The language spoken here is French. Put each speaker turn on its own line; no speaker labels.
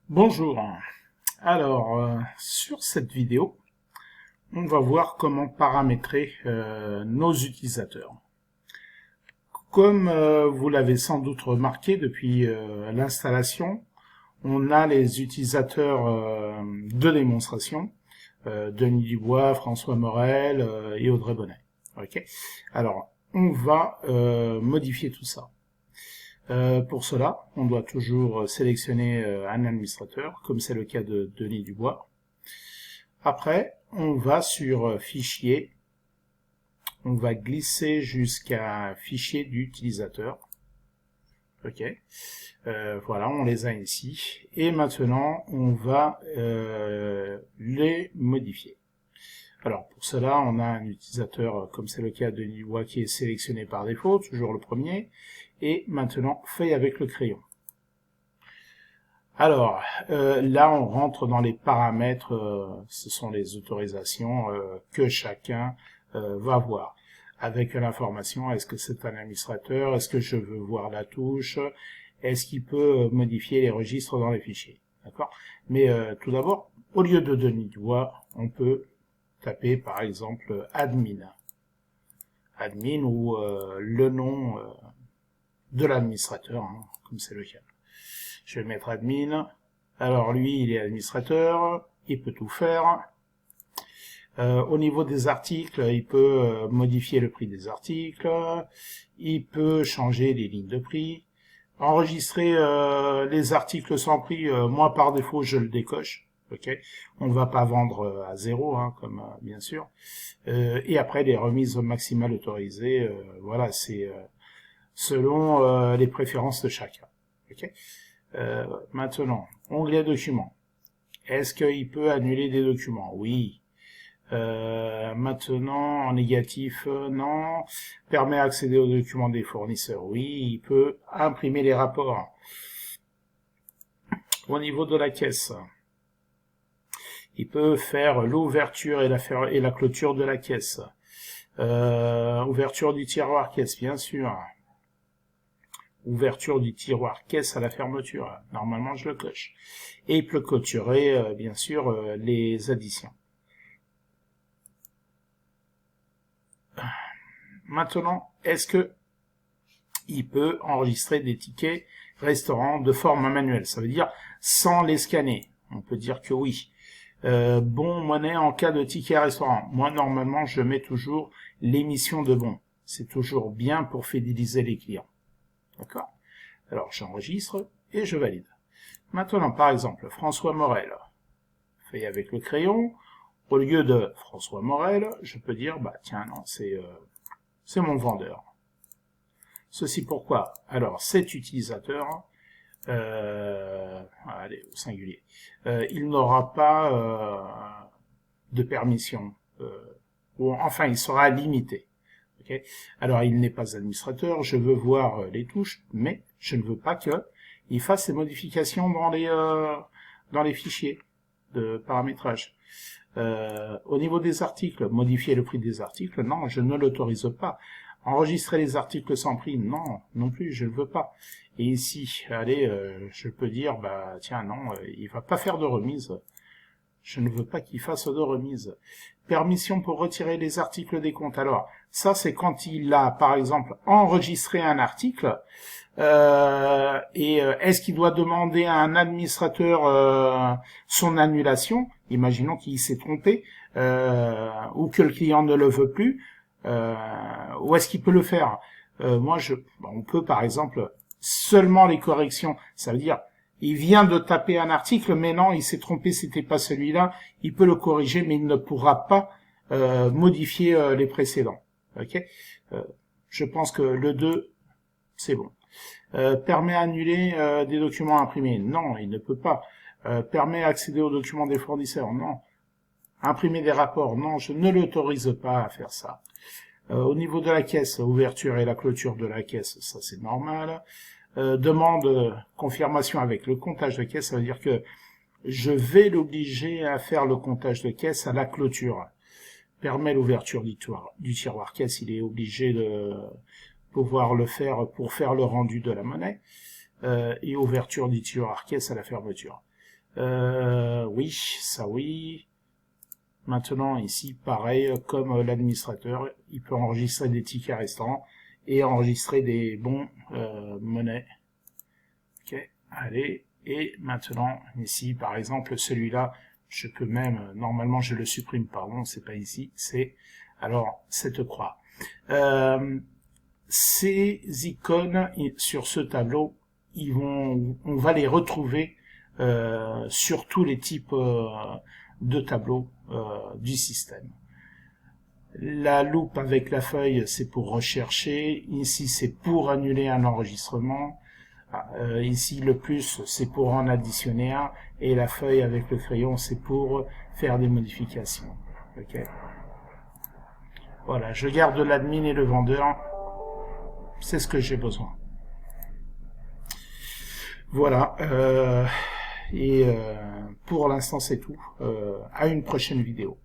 Bonjour. Alors, sur cette vidéo, on va voir comment paramétrer nos utilisateurs. Comme vous l'avez sans doute remarqué depuis l'installation, on a les utilisateurs de démonstration, Denis Dubois, François Morel et Audrey Bonnet. Ok. Alors, on va modifier tout ça. Pour cela, on doit toujours sélectionner un administrateur, comme c'est le cas de Denis Dubois. Après, on va sur Fichier, on va glisser jusqu'à Fichier d'utilisateur. Ok, voilà, on les a ici. Et maintenant, on va les modifier. Alors, pour cela, on a un utilisateur, comme c'est le cas de Denis Dubois, qui est sélectionné par défaut, toujours le premier. Et maintenant, feuille avec le crayon. Alors, là, on rentre dans les paramètres, ce sont les autorisations que chacun va voir. Avec l'information, est-ce que c'est un administrateur, est-ce que je veux voir la touche, est-ce qu'il peut modifier les registres dans les fichiers. D'accord. Mais tout d'abord, au lieu de Denis Dubois, on peut taper par exemple admin. Admin ou le nom de l'administrateur, hein, comme c'est le cas. Je vais mettre admin. Alors lui, il est administrateur, il peut tout faire. Au niveau des articles, il peut modifier le prix des articles, il peut changer les lignes de prix, enregistrer les articles sans prix. Moi, par défaut, je le décoche. Ok, on ne va pas vendre à zéro, hein, comme bien sûr. Et après, les remises maximales autorisées, voilà, c'est selon les préférences de chacun. Okay. Maintenant, onglet documents. Est-ce qu'il peut annuler des documents? Oui. Maintenant, en négatif, non. Permet d'accéder aux documents des fournisseurs? Oui. Il peut imprimer les rapports. Au niveau de la caisse, il peut faire l'ouverture et la clôture de la caisse. Ouverture du tiroir caisse, bien sûr. Ouverture du tiroir caisse à la fermeture. Normalement, je le coche. Et il peut clôturer, bien sûr, les additions. Maintenant, est-ce que il peut enregistrer des tickets restaurants de forme manuelle? Ça veut dire sans les scanner. On peut dire que oui. Bon monnaie en cas de ticket restaurant. Moi, normalement, je mets toujours l'émission de bons. C'est toujours bien pour fidéliser les clients. D'accord? Alors, j'enregistre et je valide. Maintenant, par exemple, François Morel. Feuille avec le crayon. Au lieu de François Morel, je peux dire, bah tiens, non, c'est mon vendeur. Ceci pourquoi? Alors, cet utilisateur, allez, au singulier, il n'aura pas de permission, ou enfin, il sera limité. Okay. Alors, il n'est pas administrateur, je veux voir les touches, mais je ne veux pas qu'il fasse ces modifications dans les fichiers de paramétrage. Au niveau des articles, modifier le prix des articles, non, je ne l'autorise pas. Enregistrer les articles sans prix, non, non plus, je ne veux pas. Et ici, allez, je peux dire, bah tiens, non, il va pas faire de remise. Je ne veux pas qu'il fasse de remise. Permission pour retirer les articles des comptes. Alors, ça, c'est quand il a, par exemple, enregistré un article, est-ce qu'il doit demander à un administrateur son annulation? Imaginons qu'il s'est trompé, ou que le client ne le veut plus, ou est-ce qu'il peut le faire? On peut, par exemple, seulement les corrections. Ça veut dire, il vient de taper un article, mais non, il s'est trompé, c'était pas celui-là. Il peut le corriger, mais il ne pourra pas modifier les précédents. Ok. Je pense que le 2, c'est bon. Permet d'annuler des documents imprimés? Non, il ne peut pas. Permet d'accéder aux documents des fournisseurs? Non. Imprimer des rapports? Non, je ne l'autorise pas à faire ça. Au niveau de la caisse, ouverture et la clôture de la caisse, ça c'est normal. Demande confirmation avec le comptage de caisse, ça veut dire que je vais l'obliger à faire le comptage de caisse à la clôture. Permet l'ouverture du tiroir caisse, il est obligé de pouvoir le faire pour faire le rendu de la monnaie, et ouverture du tiroir caisse à la fermeture. Oui, ça oui. Maintenant, ici, pareil, comme l'administrateur, il peut enregistrer des tickets restants et enregistrer des bons monnaies. Ok, allez. Et maintenant, ici, par exemple, celui-là, je peux même, normalement, je le supprime, pardon, c'est pas ici, c'est, alors, cette croix. Ces icônes sur ce tableau, on va les retrouver sur tous les types de tableaux du système. La loupe avec la feuille, c'est pour rechercher. Ici, c'est pour annuler un enregistrement. Ici, le plus, c'est pour en additionner un. Et la feuille avec le crayon, c'est pour faire des modifications. Okay. Voilà, je garde l'admin et le vendeur. C'est ce que j'ai besoin. Voilà. Pour l'instant, c'est tout. À une prochaine vidéo.